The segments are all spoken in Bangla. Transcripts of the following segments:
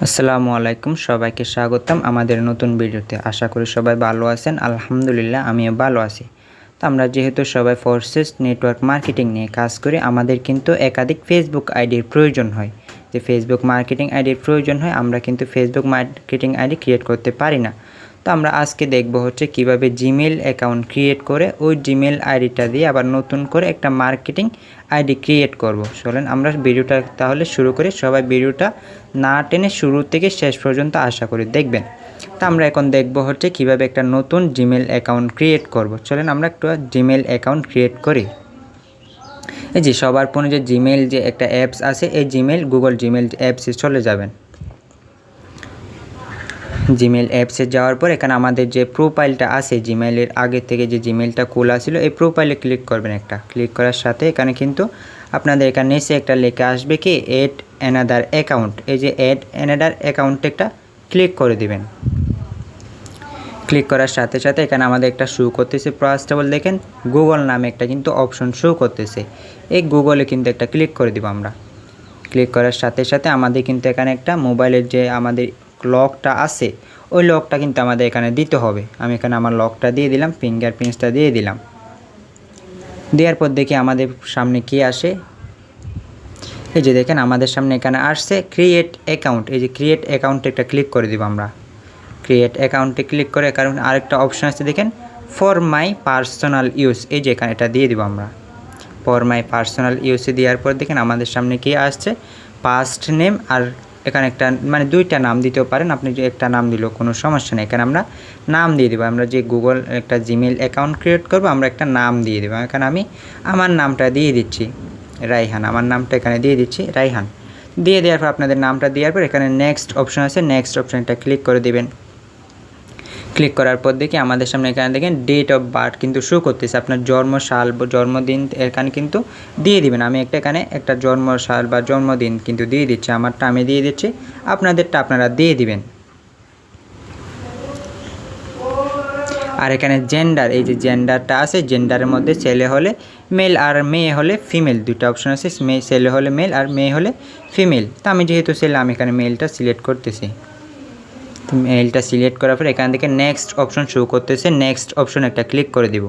আসসালামু আলাইকুম, সবাইকে স্বাগতম আমাদের নতুন ভিডিওতে। আশা করি সবাই ভালো আছেন। আলহামদুলিল্লাহ আমিও ভালো আছি। তো আমরা যেহেতু সবাই ফোর্সেস নেটওয়ার্ক মার্কেটিং নিয়ে কাজ করি, আমাদের কিন্তু একাধিক ফেসবুক আইডির প্রয়োজন হয়। যে ফেসবুক মার্কেটিং আইডির প্রয়োজন হয়, আমরা কিন্তু ফেসবুক মার্কেটিং আইডি ক্রিয়েট করতে পারি না। তো আমরা আজকে দেখব হচ্ছে কিভাবে জিমেল অ্যাকাউন্ট ক্রিয়েট করে ওই জিমেল আইডিটা দিয়ে আবার নতুন করে একটা মার্কেটিং আইডি ক্রিয়েট করব। চলেন আমরা ভিডিওটা তাহলে শুরু করি। সবাই ভিডিওটা না টেনে শুরু থেকে শেষ পর্যন্ত আশা করি দেখবেন। তো আমরা এখন দেখব হচ্ছে কিভাবে একটা নতুন জিমেল অ্যাকাউন্ট ক্রিয়েট করব। চলেন আমরা একটা জিমেল অ্যাকাউন্ট ক্রিয়েট করি। এই যে সবার ফোনে যে জিমেল যে একটা অ্যাপস আছে, এই জিমেল গুগল জিমেল অ্যাপসে চলে যাবেন। জিমেল অ্যাপসে যাওয়ার পর এখানে আমাদের যে প্রোফাইলটা আছে জিমেলের আগে থেকে যে জিমেলটা খোলা ছিল, এই প্রোফাইলে ক্লিক করবেন। একটা ক্লিক করার সাথে এখানে কিন্তু আপনাদের এখানে এসে একটা লেখা আসবে কি অ্যাড অ্যানাদার অ্যাকাউন্ট। এই যে অ্যাড অ্যানাদার অ্যাকাউন্টে একটা ক্লিক করে দিবেন। ক্লিক করার সাথে সাথে এখানে আমাদের একটা শো করতেছে, ফার্স্ট অফ অল দেখেন গুগল নামে একটা কিন্তু অপশন শো করতেছে। এই গুগলে কিন্তু একটা ক্লিক করে দিব আমরা। ক্লিক করার সাথে সাথে আমাদের কিন্তু এখানে একটা মোবাইলের যে আমাদের লকটা আছে, ওই লকটা কিন্তু আমাদের এখানে দিতে হবে। আমি এখানে আমার লকটা দিয়ে দিলাম, ফিঙ্গারপ্রিন্টসটা দিয়ে দিলাম। দেওয়ার পর দেখি আমাদের সামনে কি আসে। এই যে দেখেন আমাদের সামনে এখানে আসছে ক্রিয়েট অ্যাকাউন্ট। এই যে ক্রিয়েট অ্যাকাউন্টে একটা ক্লিক করে দিব আমরা। ক্রিয়েট অ্যাকাউন্টে ক্লিক করে কারণ আরেকটা অপশন আছে দেখেন ফর মাই পার্সোনাল ইউজ। এই যে এখানে এটা দিয়ে দিব আমরা। ফর মাই পার্সোনাল ইউজে দেওয়ার পর দেখেন আমাদের সামনে কি আসছে, পাস্ট নেম আর এখানে একটা মানে দুইটা নাম দিতেও পারেন, আপনি যে একটা নাম দিলেও কোনো সমস্যা নেই। এখানে আমরা নাম দিয়ে দেবো। আমরা যে গুগল একটা জিমেল অ্যাকাউন্ট ক্রিয়েট করব, আমরা একটা নাম দিয়ে দেবো। এখানে আমি আমার নামটা দিয়ে দিচ্ছি রাইহান। আমার নামটা এখানে দিয়ে দিচ্ছি রাইহান। দিয়ে দেওয়ার পর আপনাদের নামটা দেওয়ার পর এখানে নেক্সট অপশন আছে, নেক্সট অপশনটা ক্লিক করে দেবেন। ক্লিক করার পর দেখি আমাদের সামনে এখানে দেখেন ডেট অফ বার্থ কিন্তু শো করতেছে। আপনার জন্মসাল জন্মদিন এখানে কিন্তু দিয়ে দিবেন। আমি এখানে একটা জন্মসাল বা জন্মদিন কিন্তু দিয়ে দিচ্ছি। আমারটা আমি দিয়ে দিচ্ছি, আপনাদেরটা আপনারা দিয়ে দিবেন। আর এখানে জেন্ডার, এই যে জেন্ডারটা আছে, জেন্ডারের মধ্যে ছেলে হলে মেল আর মেয়ে হলে ফিমেল, দুটো অপশন আছে। ছেলে হলে মেল আর মেয়ে হলে ফিমেল। তো আমি যেহেতু ছেলে, আমি এখানে মেলটা সিলেক্ট করতেছি। মেলটা সিলেক্ট করার পর এখান থেকে নেক্সট অপশন শো করতেছে, নেক্সট অপশন একটা ক্লিক করে দিব।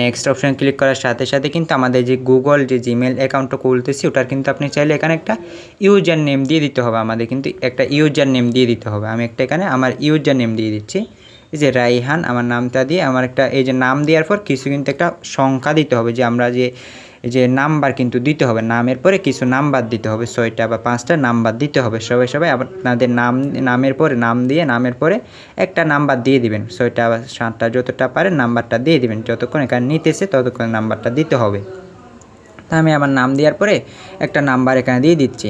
নেক্সট অপশন ক্লিক করার সাথে সাথে কিন্তু আমাদের যে গুগল যে জিমেল অ্যাকাউন্টটা খুলতেছি, ওটার কিন্তু আপনি চাইলে এখানে একটা ইউজার নেম দিয়ে দিতে হবে। আমাদের কিন্তু একটা ইউজার নেম দিয়ে দিতে হবে। আমি একটা এখানে আমার ইউজার নেম দিয়ে দিচ্ছি, এই যে রাইহান আমার নামটা দিয়ে আমার একটা এই যে নাম দেওয়ার পর কিছু কিন্তু একটা সংখ্যা দিতে হবে, যে আমরা যে নাম্বার কিন্তু দিতে হবে। নামের পরে কিছু নাম্বার দিতে হবে, 6টা বা 5টা নাম্বার দিতে হবে। সবাই আপনাদের নামের পরে নাম দিয়ে নামের পরে একটা নাম্বার দিয়ে দিবেন। 6টা বা 7টা যতটা পারেন নাম্বারটা দিয়ে দিবেন। যতক্ষণ এখানে নিতেছে ততক্ষণ নাম্বারটা দিতে হবে। তা আমি আমার নাম দেওয়ার পরে একটা নাম্বার এখানে দিয়ে দিচ্ছি।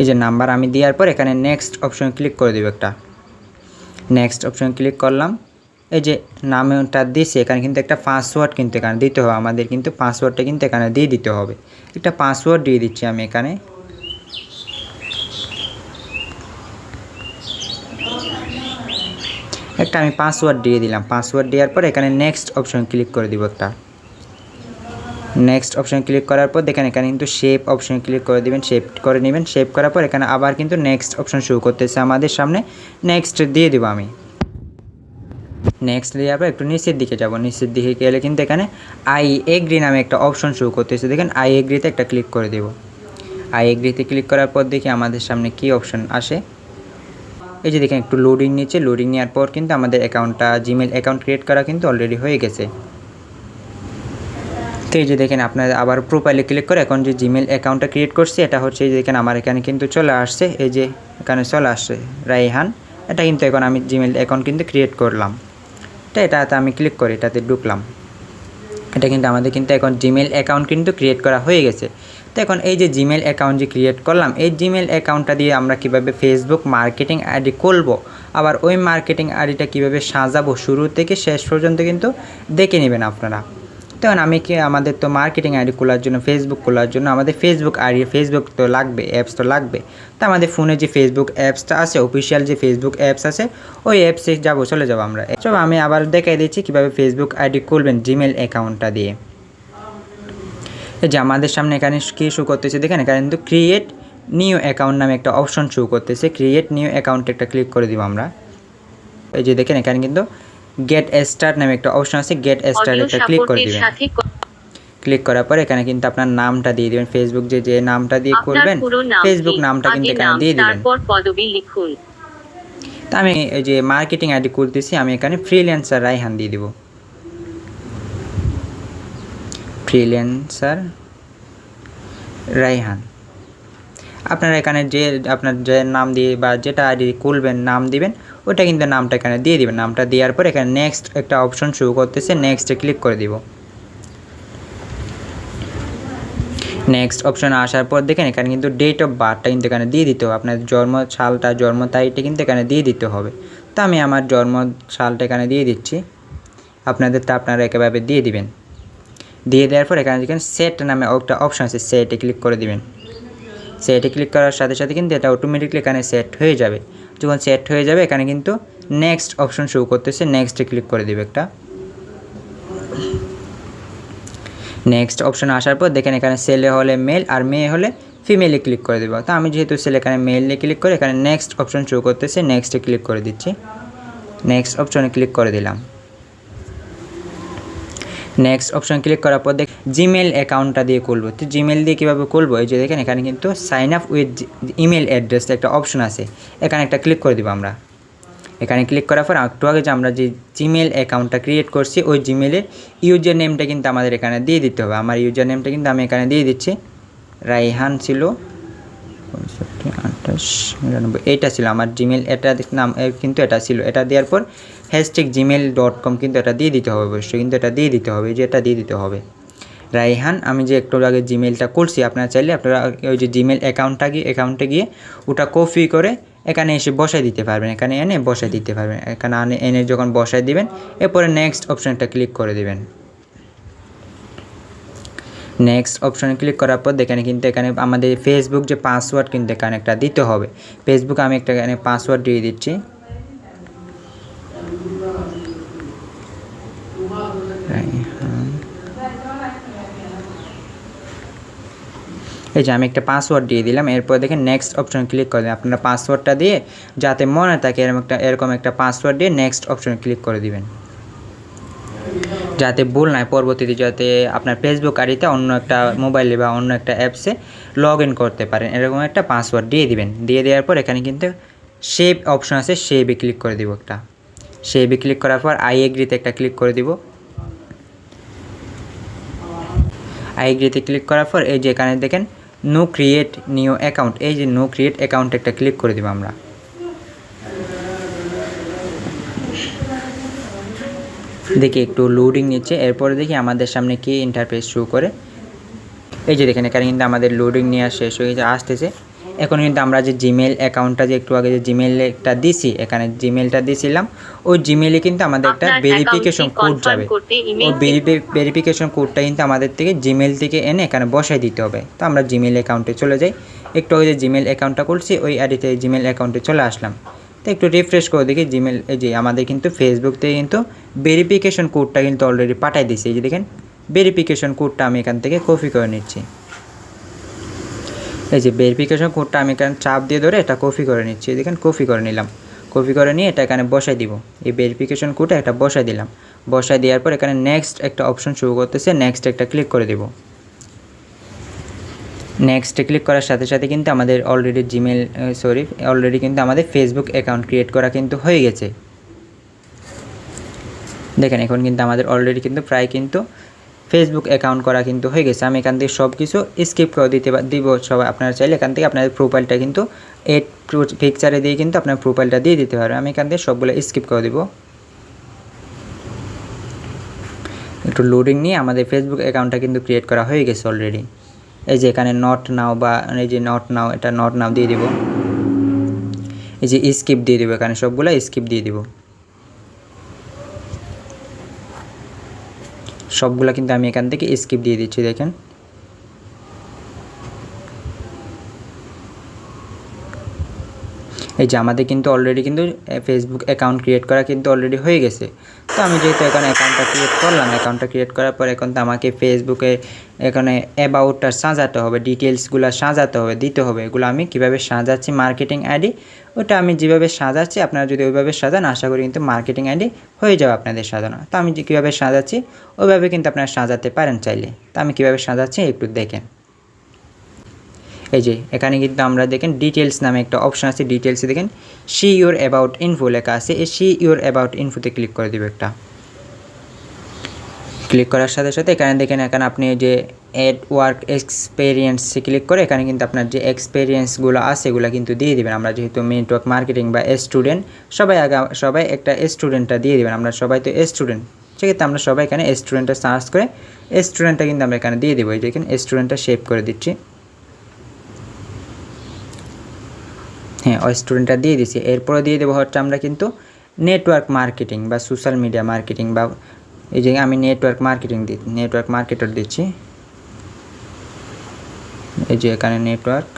এই যে নাম্বার আমি দেওয়ার পর এখানে নেক্সট অপশন ক্লিক করে দেব। একটা নেক্সট অপশন ক্লিক করলাম। এই যে নামটা দিয়েছি, এখানে কিন্তু একটা পাসওয়ার্ড কিন্তু এখানে দিতে হবে। আমাদের কিন্তু পাসওয়ার্ডটা কিন্তু এখানে দিয়ে দিতে হবে। একটা পাসওয়ার্ড দিয়ে দিচ্ছি আমি এখানে। একটা আমি পাসওয়ার্ড দিয়ে দিলাম। পাসওয়ার্ড দেওয়ার পর এখানে নেক্সট অপশন ক্লিক করে দিব। একটা নেক্সট অপশন ক্লিক করার পর দেখেন এখানে কিন্তু সেভ অপশন ক্লিক করে দিবেন, সেভ করে নেবেন। সেভ করার পর এখানে আবার কিন্তু নেক্সট অপশন শো করতেছে আমাদের সামনে। নেক্সট দিয়ে দেবো আমি। নেক্সট দেওয়ার পর একটু নিচের দিকে যাব। নিচের দিকে গেলে কিন্তু এখানে আই এগ্রি নামে একটা অপশন শো করতেছে। দেখেন আই এগ্রিতে একটা ক্লিক করে দেব। আই এগ্রিতে ক্লিক করার পর দেখি আমাদের সামনে কি অপশন আসে। এই যে দেখেন একটু লোডিং নিচ্ছে। লোডিং নেওয়ার পর কিন্তু আমাদের অ্যাকাউন্টটা জিমেল অ্যাকাউন্ট ক্রিয়েট করা কিন্তু অলরেডি হয়ে গেছে। তো এই যে দেখেন আপনার আবার প্রোফাইলে ক্লিক করে এখন যে জিমেল অ্যাকাউন্টটা ক্রিয়েট করছি, এটা হচ্ছে এই যে দেখেন আমার এখানে কিন্তু চলে আসছে। এই যে এখানে চলে আসছে রাইহান। এটা কিন্তু এখন আমি জিমেল অ্যাকাউন্ট কিন্তু ক্রিয়েট করলাম। এটাতে আমি ক্লিক করি, এটাতে ঢুকলাম। এটা কিন্তু আমাদের কিন্তু এখন জিমেল অ্যাকাউন্ট কিন্তু ক্রিয়েট করা হয়ে গেছে। তো এখন এই যে জিমেল অ্যাকাউন্ট যে ক্রিয়েট করলাম, এই জিমেল অ্যাকাউন্টটা দিয়ে আমরা কিভাবে ফেসবুক মার্কেটিং আইডি খুলবো, আবার ওই মার্কেটিং আইডিটা কিভাবে সাজাবো, শুরু থেকে শেষ পর্যন্ত কিন্তু দেখে নেবেন আপনারা। তখন আমি কি আমাদের তো মার্কেটিং আইডি খোলার জন্য, ফেসবুক খোলার জন্য আমাদের ফেসবুক আইডি, ফেসবুক তো লাগবে, অ্যাপস তো লাগবে। তো আমাদের ফোনে যে ফেসবুক অ্যাপসটা আছে, অফিসিয়াল যে ফেসবুক অ্যাপস আছে, ওই অ্যাপসে চলে যাবো আমরা। সব আমি আবার দেখাই দিচ্ছি কীভাবে ফেসবুক আইডি খুলবেন জিমেল অ্যাকাউন্টটা দিয়ে। এই যে আমাদের সামনে এখানে কী শো করতেছে দেখেন, এখানে কিন্তু ক্রিয়েট নিউ অ্যাকাউন্ট নামে একটা অপশন শো করতেছে, ক্রিয়েট নিউ অ্যাকাউন্ট একটা ক্লিক করে দিব আমরা। এই যে দেখেন এখানে কিন্তু গেট স্টার্ট নামে একটা অপশন আছে, গেট স্টার্ট একটা ক্লিক করে দিবেন। ক্লিক করার পর এখানে কিন্তু আপনার নামটা দিয়ে দিবেন, ফেসবুক যে নামটা দিয়ে করবেন ফেসবুক নামটা কিন্তু এখানে দিয়ে দিবেন। তো আমি এই যে মার্কেটিং আইডি খুলতেছি, আমি এখানে ফ্রিল্যান্সার রায়হান দিয়ে দিব, ফ্রিল্যান্সার রায়হান। আপনারা এখানে আপনার যে নাম দিয়ে বা যেটা আইডি খুলবেন নাম দিবেন, ওটা কিন্তু নামটা এখানে দিয়ে দিবেন। নামটা দেওয়ার পর এখানে নেক্সট একটা অপশন শো করতেছে, নেক্সটে ক্লিক করে দিব। নেক্সট অপশন আসার পর দেখেন এখানে কিন্তু ডেট অফ বার্থটা কিন্তু এখানে দিয়ে দিতে হবে, আপনার জন্ম সালটা জন্ম তারিখটা কিন্তু এখানে দিয়ে দিতে হবে। তো আমি আমার জন্ম সালটা এখানে দিয়ে দিচ্ছি, আপনাদেরটা আপনারা একেবারে দিয়ে দিবেন। দিয়ে দেওয়ার পর এখানে দেখেন সেট নামে একটা অপশন আছে, সেটে ক্লিক করে দিবেন। সেটে ক্লিক করার সাথে সাথে কিন্তু এটা অটোমেটিকলি এখানে সেট হয়ে যাবে। যখন সেট হয়ে যাবে এখানে কিন্তু নেক্সট অপশন শো করতেছে, নেক্সটে ক্লিক করে দিবে একটা। নেক্সট অপশন আসার পর দেখেন এখানে ছেলে হলে মেল আর মেয়ে হলে ফিমেলে ক্লিক করে দেবো। তো আমি যেহেতু ছেলে এখানে মেলে ক্লিক করে এখানে নেক্সট অপশন শো করতেছে, নেক্সটে ক্লিক করে দিচ্ছি। নেক্সট অপশনে ক্লিক করে দিলাম। নেক্সট অপশন ক্লিক করার পর দেখ জিমেল অ্যাকাউন্টটা দিয়ে খুলবো। তো জিমেল দিয়ে কীভাবে খুলবো, এই যে দেখেন এখানে কিন্তু sign up with email address একটা অপশন আছে, এখানে একটা ক্লিক করে দেবো আমরা। এখানে ক্লিক করার পর একটু আগে যে আমরা যে জিমেল অ্যাকাউন্টটা ক্রিয়েট করছি ওই জিমেলের ইউজার নেমটা কিন্তু আমাদের এখানে দিয়ে দিতে হবে। আমার ইউজার নেমটা কিন্তু আমি এখানে দিয়ে দিচ্ছি, রায়হান ছিল 65 এইটা ছিল আমার জিমেল, এটা নাম কিন্তু এটা ছিল। এটা দেওয়ার পর #gmail.com কিন্তু এটা দিয়ে দিতে হবে, অবশ্যই কিন্তু এটা দিয়ে দিতে হবে, যে এটা দিয়ে দিতে হবে রায়হান। আমি যে একটু আগে জিমেলটা করছি, আপনারা চাইলে আপনারা ওই যে জিমেল অ্যাকাউন্টে গিয়ে ওটা কপি করে এখানে এসে বসায় দিতে পারবেন, এখানে এনে বসায় দিতে পারবেন। এখানে এনে যখন বসায় দিবেন এরপরে নেক্সট অপশানটা ক্লিক করে দিবেন। নেক্সট অপশানে ক্লিক করার পর দেখেন কিন্তু এখানে আমাদের ফেসবুক যে পাসওয়ার্ড কিন্তু এখানে একটা দিতে হবে। ফেসবুক আমি একটা এখানে পাসওয়ার্ড দিয়ে দিচ্ছি। এই যে আমি একটা পাসওয়ার্ড দিয়ে দিলাম। এরপর দেখেন নেক্সট অপশন ক্লিক করে দেবেন। আপনারা পাসওয়ার্ডটা দিয়ে যাতে মনে থাকে এরকম একটা পাসওয়ার্ড দিয়ে নেক্সট অপশন ক্লিক করে দিবেন, যাতে ভুল নাই পরবর্তীতে যাতে আপনার ফেসবুক আইডিতে অন্য একটা মোবাইলে বা অন্য একটা অ্যাপসে লগ ইন করতে পারেন, এরকম একটা পাসওয়ার্ড দিয়ে দিবেন। দিয়ে দেওয়ার পর এখানে কিন্তু সেভ অপশন আছে, সেভে ক্লিক করে দিব একটা। সেভে ক্লিক করার পর আই এগ্রিতে একটা ক্লিক করে দিব। আই এগ্রিতে ক্লিক করার পর এই যে এখানে দেখেন নো ক্রিয়েট নিউ অ্যাকাউন্ট, এই যে নো ক্রিয়েট অ্যাকাউন্ট একটা ক্লিক করে দিব আমরা। দেখি একটু লোডিং নিচ্ছে, এরপরে দেখি আমাদের সামনে কি ইন্টারফেস শো করে। এই যে দেখেন এখানে কিন্তু আমাদের লোডিং নেওয়া শেষ হয়ে আসতেছে। এখন কিন্তু আমরা যে জিমেল অ্যাকাউন্টটা যে একটু আগে যে জিমেলটা দিছি, এখানে জিমেলটা দিয়েছিলাম, ওই জিমেলে কিন্তু আমাদের একটা ভেরিফিকেশন কোড যাবে। ওই ভেরিফিকেশন কোডটা কিন্তু আমাদের থেকে জিমেল থেকে এনে এখানে বসাই দিতে হবে। তো আমরা জিমেল অ্যাকাউন্টে চলে যাই। একটু আগে যে জিমেল অ্যাকাউন্টটা করছি ওই আইডিতে জিমেল অ্যাকাউন্টে চলে আসলাম। তো একটু রিফ্রেশ করে দেখি জিমেল, এই যে আমাদের কিন্তু ফেসবুক থেকে কিন্তু ভেরিফিকেশন কোডটা কিন্তু অলরেডি পাঠাই দিয়েছি। এই যে দেখেন ভেরিফিকেশন কোডটা আমি এখান থেকে কপি করে নিচ্ছি। এই যে ভেরিফিকেশন কোডটা আমি এখানে চাপ দিয়ে ধরে এটা কপি করে নিচ্ছি। দেখেন কপি করে নিলাম। কপি করে নিয়ে এটা এখানে বসাই দিব। এই ভেরিফিকেশন কোডটা এটা বসাই দিলাম। বসাই দেওয়ার পর এখানে নেক্সট একটা অপশন শো করতেছে, নেক্সট একটা ক্লিক করে দিব। নেক্সটে ক্লিক করার সাথে সাথে কিন্তু আমাদের অলরেডি কিন্তু আমাদের ফেসবুক অ্যাকাউন্ট ক্রিয়েট করা কিন্তু হয়ে গেছে। দেখেন এখন কিন্তু আমাদের অলরেডি কিন্তু প্রায় কিন্তু ফেসবুক অ্যাকাউন্ট করা কিন্তু হয়ে গেছে। আমি এখান থেকে সব কিছু স্কিপ করে দিব সবাই। আপনারা চাইলে এখান থেকে আপনাদের প্রোফাইলটা কিন্তু এড পিকচারে দিয়ে কিন্তু আপনার প্রোফাইলটা দিয়ে দিতে পারবেন। আমি এখান থেকে সবগুলো স্কিপ করে দিব। একটু লোডিং নিয়ে আমাদের ফেসবুক অ্যাকাউন্টটা কিন্তু ক্রিয়েট করা হয়ে গেছে অলরেডি। এই যে এখানে নট নাও বা এই যে নট নাও, এটা নট নাও দিয়ে দিব। এই যে স্কিপ দিয়ে দিব, এখানে সবগুলো স্কিপ দিয়ে দিব। সবগুলো কিন্তু আমি এখান থেকে স্কিপ দিয়ে দিচ্ছি। দেখেন এই যে আমাদের কিন্তু অলরেডি কিন্তু ফেসবুক অ্যাকাউন্ট ক্রিয়েট করা কিন্তু অলরেডি হয়ে গেছে। তো আমি যেহেতু এখানে অ্যাকাউন্টটা ক্রিয়েট করলাম, অ্যাকাউন্টটা ক্রিয়েট করার পর এখন তো আমাকে ফেসবুকে এখানে অ্যাবাউটটা সাজাতে হবে, ডিটেলসগুলো সাজাতে হবে, দিতে হবে। এগুলো আমি কীভাবে সাজাচ্ছি, মার্কেটিং আইডি ওটা আমি যেভাবে সাজাচ্ছি আপনারা যদি ওইভাবে সাজান আশা করি কিন্তু মার্কেটিং আইডি হয়ে যাবে আপনাদের সাজানো। তো আমি যে কীভাবে সাজাচ্ছি ওইভাবে কিন্তু আপনারা সাজাতে পারেন চাইলে। তো আমি কীভাবে সাজাচ্ছি একটু দেখেন। এই যে এখানে কিন্তু আমরা দেখেন ডিটেলস নামে একটা অপশন আছে, ডিটেলসে দেখেন সি ইউর অ্যাবাউট ইনফো লেখা আছে। এই সি ইউর অ্যাবাউট ইনফোতে ক্লিক করে দেবে একটা। ক্লিক করার সাথে সাথে এখানে দেখেন এখানে আপনি যে অ্যাড ওয়ার্ক এক্সপেরিয়েন্সে ক্লিক করে এখানে কিন্তু আপনার যে এক্সপেরিয়েন্সগুলো আছে এগুলো কিন্তু দিয়ে দেবেন। আমরা যেহেতু নেটওয়ার্ক মার্কেটিং বা স্টুডেন্ট সবাই একটা স্টুডেন্টটা দিয়ে দেবেন। আমরা সবাই তো স্টুডেন্ট, সেক্ষেত্রে আমরা সবাই এখানে স্টুডেন্টটা সার্চ করে স্টুডেন্টটা কিন্তু আমরা এখানে দিয়ে দেবো। এই দেখেন স্টুডেন্টটা সেভ করে দিচ্ছি। হ্যাঁ, ওই স্টুডেন্টটা দিয়ে দিচ্ছি। এরপরে দিয়ে দেবো হচ্ছে আমরা কিন্তু নেটওয়ার্ক মার্কেটিং বা সোশ্যাল মিডিয়া মার্কেটিং, বা এই যে আমি নেটওয়ার্ক মার্কেটার দিচ্ছি। এই যে এখানে নেটওয়ার্ক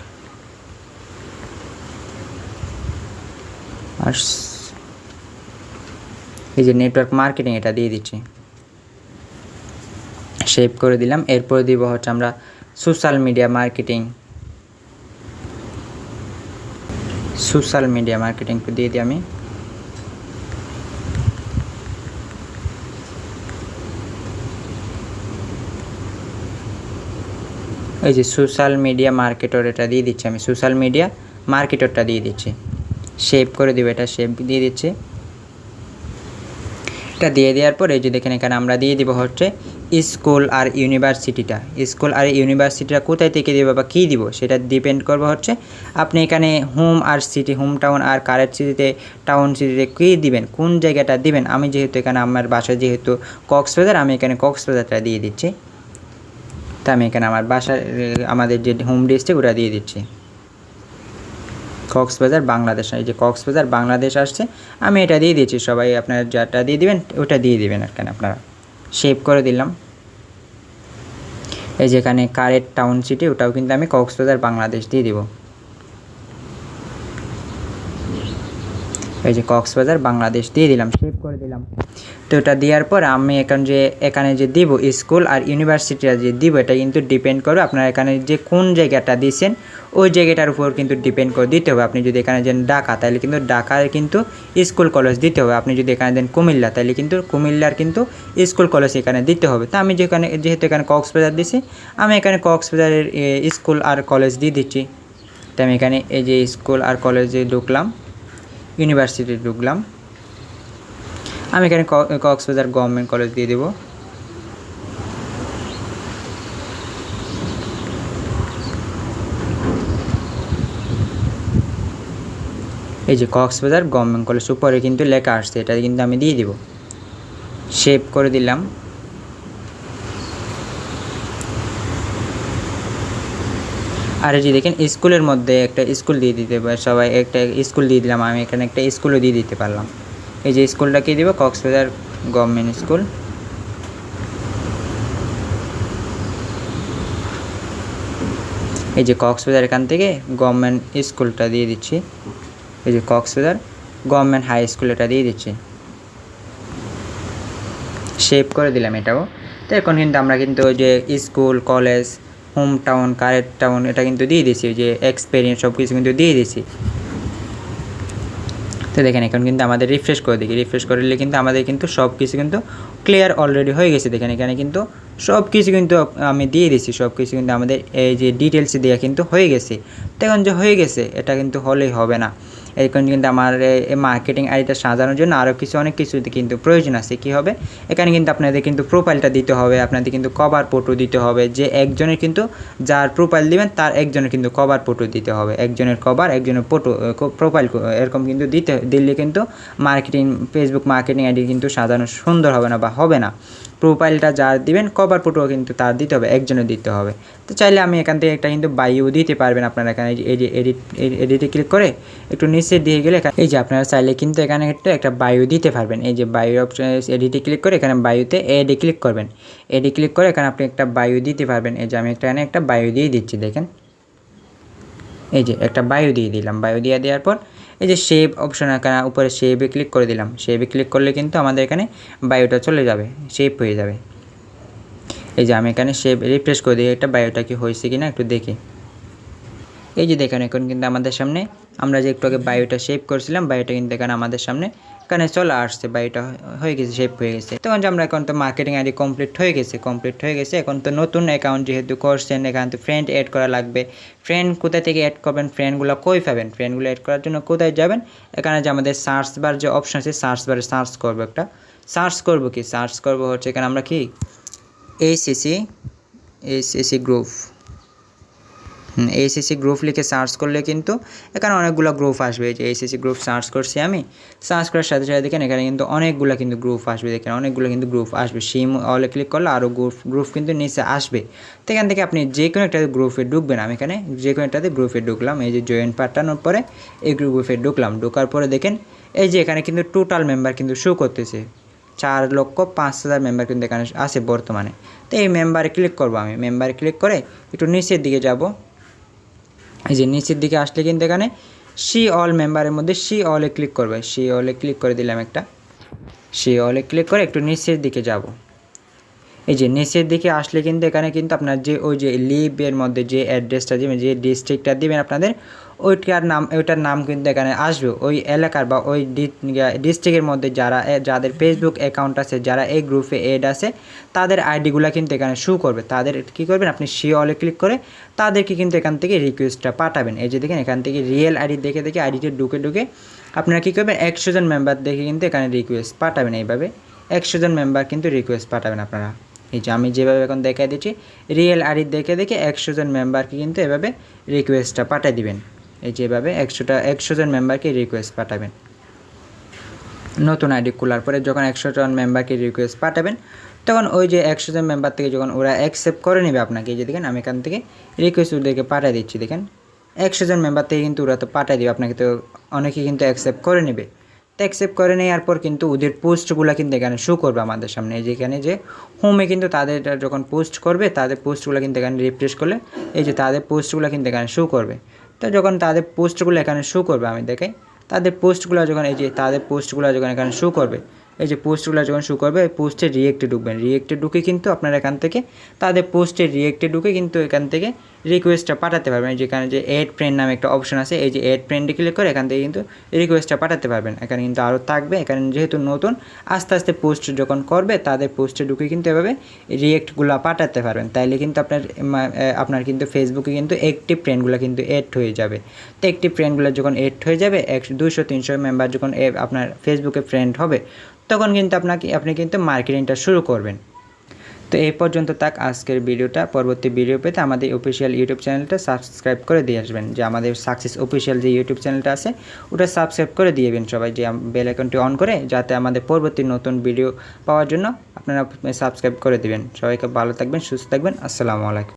আর এই যে নেটওয়ার্ক মার্কেটিং এটা দিয়ে দিচ্ছি, সেভ করে দিলাম। এরপরে দিব হচ্ছে আমরা সোশ্যাল মিডিয়া মার্কেটিং দিয়ে দিই আমি। এই যে সোশ্যাল মিডিয়া মার্কেটর এটা দিয়ে দিচ্ছি আমি, সোশ্যাল মিডিয়া মার্কেটরটা দিয়ে দিচ্ছি, সেভ করে দেবো। এটা সেভ দিয়ে দিচ্ছি। এটা দিয়ে দেওয়ার পর এই যে দেখেন এখানে আমরা দিয়ে দিব হচ্ছে স্কুল আর ইউনিভার্সিটিটা কোথায় থেকে দেবো বা কী দিব সেটা ডিপেন্ড করবে হচ্ছে আপনি এখানে হোম টাউন আর কারেন্ট সিটিতে টাউন সিটিতে কী দিবেন, কোন জায়গাটা দিবেন। আমি যেহেতু এখানে আমার বাসা যেহেতু কক্সবাজার, আমি এখানে কক্সবাজারটা দিয়ে দিচ্ছি। তা আমি এখানে আমার বাসার আমাদের যে হোম ডিস্ট্রিক্ট ওটা দিয়ে দিচ্ছি, কক্সবাজার বাংলাদেশ। এই যে কক্সবাজার বাংলাদেশ আসছে, আমি এটা দিয়ে দিচ্ছি। সবাই আপনারা যেটা দিয়ে দিবেন ওটা দিয়ে দিবেন এখানে আপনারা। সেভ করে দিলাম। এই যে এখানে কারেন্ট টাউন সিটি ওটাও কিন্তু আমি কক্সবাজার বাংলাদেশ দিয়ে দিব। এই যে কক্সবাজার বাংলাদেশ দিয়ে দিলাম, সেভ করে দিলাম। তো এটা দেওয়ার পর আমি এখানে যে দিব স্কুল আর ইউনিভার্সিটিটা যে দিব এটা কিন্তু ডিপেন্ড করবে আপনার এখানে যে কোন জায়গাটা দিয়েছেন ওই জায়গাটার উপর কিন্তু ডিপেন্ড করে দিতে হবে। আপনি যদি এখানে দেন ঢাকা তাহলে কিন্তু ঢাকার কিন্তু স্কুল কলেজ দিতে হবে। আপনি যদি এখানে দেন কুমিল্লা তাহলে কিন্তু কুমিল্লার কিন্তু স্কুল কলেজ এখানে দিতে হবে। তো আমি যেহেতু এখানে কক্সবাজার দিছি, আমি এখানে কক্সবাজারের স্কুল আর কলেজ দিয়ে দিচ্ছি। তো আমি এখানে এই যে স্কুল আর কলেজে ঢুকলাম, ইউনিভার্সিটি ঢুকলাম। আমি এখানে কক্সবাজার গভর্নমেন্ট কলেজ দিয়ে দেব। এই যে কক্সবাজার গভর্নমেন্ট কলেজ উপরে কিন্তু লেখা আসছে, এটা কিন্তু আমি দিয়ে দিব, সেভ করে দিলাম। আর এই যে দেখেন স্কুলের মধ্যে একটা স্কুল দিয়ে দিতে পারে, সবাই একটা স্কুল দিয়ে দিলাম। আমি এখানে একটা স্কুলও দিয়ে দিতে পারলাম। এই যে স্কুলটাকে দিব কক্সবাজার গভর্নমেন্ট স্কুল। এই যে কক্সবাজার এখান থেকে গভর্নমেন্ট স্কুলটা দিয়ে দিচ্ছি। এই যে কক্সবাজার গভর্নমেন্ট হাই স্কুল এটা দিয়ে দিচ্ছি, সেভ করে দিলাম এটাও। তো এখন কিন্তু আমরা কিন্তু ওই যে school college home town current town এটা কিন্তু দিয়ে দিয়েছি, ওই যে এক্সপেরিয়েন্স সব কিছু কিন্তু দিয়ে দিয়েছি। তো দেখেন এখন কিন্তু আমাদের রিফ্রেশ করে দেখি, রিফ্রেশ করলে কিন্তু আমাদের কিন্তু সব কিছু কিন্তু ক্লিয়ার অলরেডি হয়ে গেছে। দেখেন এখানে কিন্তু সব কিছু কিন্তু আমি দিয়ে দিয়েছি, সব কিছু কিন্তু আমাদের এই যে ডিটেলস দেওয়া কিন্তু হয়ে গেছে। তো এখন যে হয়ে গেছে এটা কিন্তু হলেই হবে না, এখন কিন্তু আমার এই মার্কেটিং আইডিটা সাজানোর জন্য আরও অনেক কিছু কিন্তু প্রয়োজন আছে। কী হবে, এখানে কিন্তু আপনাদের কিন্তু প্রোফাইলটা দিতে হবে, আপনাদের কিন্তু কভার ফটো দিতে হবে। যে একজনের কিন্তু যার প্রোফাইল দিবেন তার একজনের কিন্তু কভার ফটো দিতে হবে, একজনের কভার একজনের ফটো প্রোফাইল এরকম কিন্তু দিলে কিন্তু ফেসবুক মার্কেটিং আইডি কিন্তু সাজানো সুন্দর হবে না বা হবে না। প্রোফাইলটা যার দিবেন কভার ফটো কিন্তু তার দিতে হবে, একজনের দিতে হবে। তো চাইলে আমি এখান থেকে একটা কিন্তু বায়ো দিতে পারবেন আপনারা। এখানে এডিটে ক্লিক করে একটু নিচে দিয়ে গেলে এই যে আপনারা চাইলে কিন্তু এখানে একটা বায়ো দিতে পারবেন। এই যে বায়ো অপশন এডিটে ক্লিক করে এখানে বায়োতে এডে ক্লিক করবেন, এডে ক্লিক করে এখানে আপনি একটা বায়ো দিতে পারবেন। এই যে আমি এখানে একটা বায়ো দিয়ে দিচ্ছি, দেখেন এই যে একটা বায়ো দিয়ে দিলাম। বায়ো দিয়ে দেওয়ার পর এই যে সেভ অপশন এখানে উপরে সেভে ক্লিক করে দিলাম। সেভে ক্লিক করলে কিন্তু আমাদের এখানে বায়োটা চলে যাবে, সেভ হয়ে যাবে। এই যে আমি এখানে সেভ রিফ্রেশ করে দিই, এটা বায়োটা কি হয়েছে কিনা একটু দেখি। এই যে দেখেন এখন কিন্তু আমাদের সামনে আমরা যে একটু আগে বায়োটা সেভ করছিলাম, বায়োটা কিন্তু এখানে আমাদের সামনে এখানে চলে আসছে, বায়োটা হয়ে গেছে, সেভ হয়ে গেছে। তখন যে আমরা এখন তো মার্কেটিং আইডি কমপ্লিট হয়ে গেছে। এখন তো নতুন অ্যাকাউন্ট যেহেতু করছেন, এখানে তো ফ্রেন্ড অ্যাড করা লাগবে। ফ্রেন্ড কোথা থেকে অ্যাড করবেন, ফ্রেন্ডগুলো কই পাবেন, ফ্রেন্ডগুলো অ্যাড করার জন্য কোথায় যাবেন, এখানে যে আমাদের সার্চ বার যে অপশন আছে, সার্চ বারে সার্চ করবো একটা, সার্চ করবো হচ্ছে এখানে আমরা কি এইচএসসি গ্রুপ, এইচএসসি গ্রুপ লিখে সার্চ করলে কিন্তু এখানে অনেকগুলো গ্রুপ আসবে। এই যে এইচএসসি গ্রুপ সার্চ করছি আমি, সার্চ করার সাথে সাথে দেখেন এখানে কিন্তু অনেকগুলো কিন্তু গ্রুপ আসবে, দেখেন অনেকগুলো কিন্তু গ্রুপ আসবে। সিম অলে ক্লিক করলে আরও গ্রুপ কিন্তু নিচে আসবে। তো এখান থেকে আপনি যে কোনো একটা গ্রুপে ঢুকবেন। আমি এখানে যে কোনো একটাতে গ্রুপে ঢুকলাম, এই যে জয়েন পাঠানোর পরে এই গ্রুপে ঢুকলাম। ঢোকার পরে দেখেন এই যে এখানে কিন্তু টোটাল মেম্বার কিন্তু শো করতেছে, 4,05,000 মেম্বার কিন্তু এখানে আছে বর্তমানে। তো এই মেম্বারে ক্লিক করবো আমি, মেম্বারে ক্লিক করে একটু নিচের দিকে যাব। এই যে নিচের দিকে আসলে কিন্তু এখানে সি অল মেম্বারের মধ্যে সি অলে ক্লিক করবে, সি অলে ক্লিক করে দিলাম একটা, সি অলে ক্লিক করে একটু নিচের দিকে যাব। এই যে নিচের দিকে আসলে কিন্তু এখানে কিন্তু আপনার যে ওই যে লিভের মধ্যে যে অ্যাড্রেসটা দিবেন, যে ডিস্ট্রিক্টটা দিবেন আপনাদের, ওইটার নাম কিন্তু এখানে আসবে। ওই এলাকার বা ওই ডিস্ট্রিক্টের মধ্যে যাদের ফেসবুক অ্যাকাউন্ট আছে, যারা এই গ্রুপে এড আছে, তাদের আইডিগুলো কিন্তু এখানে শো করবে। তাদের কী করবেন, আপনি সি অলে ক্লিক করে তাদেরকে কিন্তু এখান থেকে রিকোয়েস্টটা পাঠাবেন। এই যে দেখেন এখান থেকে রিয়েল আইডি দেখে আইডিতে ঢুকে আপনারা কী করবেন, 100 জন মেম্বার দেখে কিন্তু এখানে রিকোয়েস্ট পাঠাবেন। এইভাবে 100 জন মেম্বার কিন্তু রিকোয়েস্ট পাঠাবেন আপনারা। এই যে আমি যেভাবে এখন দেখাই দিচ্ছি, রিয়েল আইডি দেখে 100 জন মেম্বারকে কিন্তু এভাবে রিকোয়েস্টটা পাঠিয়ে দিবেন। এই যেভাবে 100 জন মেম্বারকে রিকোয়েস্ট পাঠাবেন। নতুন আইডি খোলার পরে যখন 100 জন মেম্বারকে রিকোয়েস্ট পাঠাবেন, তখন ওই যে 100 জন মেম্বার থেকে যখন ওরা অ্যাকসেপ্ট করে নেবে আপনাকে, এই যে দেখেন আমি এখান থেকে রিকোয়েস্ট ওদেরকে পাঠিয়ে দিচ্ছি। দেখেন 100 জন মেম্বার থেকে কিন্তু ওরা তো পাঠিয়ে দেবে আপনাকে, তো অনেকে কিন্তু অ্যাকসেপ্ট করে নেবে। তো অ্যাকসেপ্ট করে নেওয়ার পর কিন্তু ওদের পোস্টগুলো কিন্তু এখানে শো করবে আমাদের সামনে। এই যেখানে যে হোমে কিন্তু তাদের যখন পোস্ট করবে, তাদের পোস্টগুলো কিন্তু এখানে রিফ্রেশ করলে এই যে তাদের পোস্টগুলো কিন্তু এখানে শো করবে। তো যখন তাদের পোস্টগুলো এখানে শো করবে, আমি দেখাই তাদের পোস্টগুলো যখন, এই যে তাদের পোস্টগুলো যখন এখানে শো করবে, এই যে পোস্টগুলো যখন শো করবে, এই পোস্টে রিয়েক্টে ঢুকবেন। রিয়েক্টে ঢুকে কিন্তু আপনারা এখান থেকে তাদের পোস্টে রিয়েক্টে ঢুকে কিন্তু এখান থেকে রিকোয়েস্টটা পাঠাতে পারবেন। যেখানে যে অ্যাড ফ্রেন্ড নামে একটা অপশন আছে, এই যে অ্যাড ফ্রেন্ডে ক্লিক করে এখান থেকে কিন্তু রিকোয়েস্টটা পাঠাতে পারবেন। এখানে কিন্তু আরও থাকবে, এখানে যেহেতু নতুন, আস্তে আস্তে পোস্ট যখন করবে তাদের পোস্টে ঢুকে কিন্তু এভাবে রিয়েক্টগুলো পাঠাতে পারবেন। তাইলে কিন্তু আপনার কিন্তু ফেসবুকে কিন্তু অ্যাক্টিভ ফ্রেন্ডগুলো কিন্তু অ্যাড হয়ে যাবে। তো অ্যাক্টিভ ফ্রেন্ডগুলো যখন অ্যাড হয়ে যাবে, 200-300 মেম্বার যখন আপনার ফেসবুকে ফ্রেন্ড হবে, তখন কিন্তু আপনি কিন্তু মার্কেটিংটা শুরু করবেন। তো এই পর্যন্ত থাক আজকের ভিডিওটা। পরবর্তী ভিডিও পেতে আমাদের অফিসিয়াল ইউটিউব চ্যানেলটা সাবস্ক্রাইব করে দিয়ে আসবেন। যে আমাদের সাকসেস অফিসিয়াল যে ইউটিউব চ্যানেলটা আছে, ওটা সাবস্ক্রাইব করে দিয়েবেন সবাই, যে বেল আইকনটি অন করে, যাতে আমাদের পরবর্তী নতুন ভিডিও পাওয়ার জন্য আপনারা সাবস্ক্রাইব করে দিবেন। সবাইকে ভালো থাকবেন, সুস্থ থাকবেন। আসসালামু আলাইকুম।